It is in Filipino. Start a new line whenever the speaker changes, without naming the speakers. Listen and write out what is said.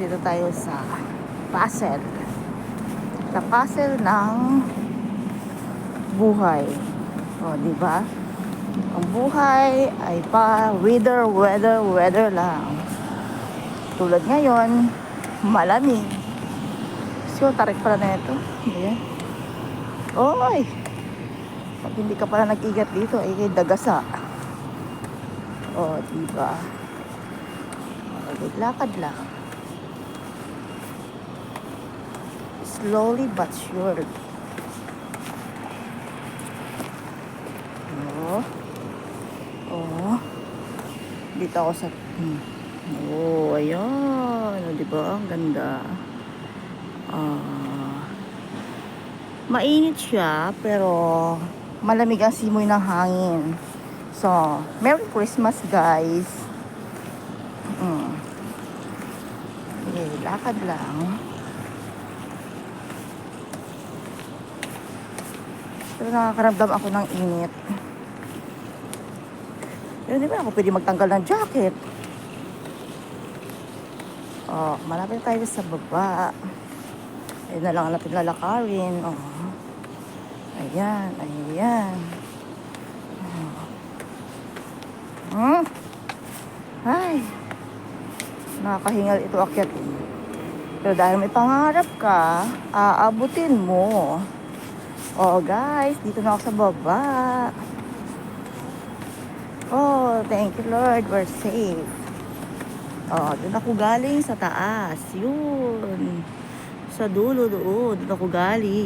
Dito tayo sa puzzle. Sa puzzle ng buhay. O, di ba? Ang buhay ay pa weather lang. Tulad ngayon, malamig. So, tarik pala na ito. Ayan. Oy! Pag hindi ka pala nag-igat dito, ay dagasa. O, di ba? Lakad lang. Slowly but sure. Oh. Oh. Dito ako sa... Oh, ayan. O, diba? Ang ganda. Mainit siya, pero malamig ang simoy ng hangin. So, Merry Christmas, guys. Okay, lakad lang. Pero nakakaramdam ako ng init. Pero di ba ako pwede magtanggal ng jacket? Oh, malapit tayo sa baba. Ayun na lang natin lalakarin. Oh. Ayan, ayan. Ay. Nakakahingal ito akyat. Pero dahil may pangarap ka, aabutin mo. Oh, guys, dito na ako sa baba. Oh, thank you, Lord. We're safe. Oh, doon ako galing sa taas. Yun. Sa dulo doon. Doon ako galing.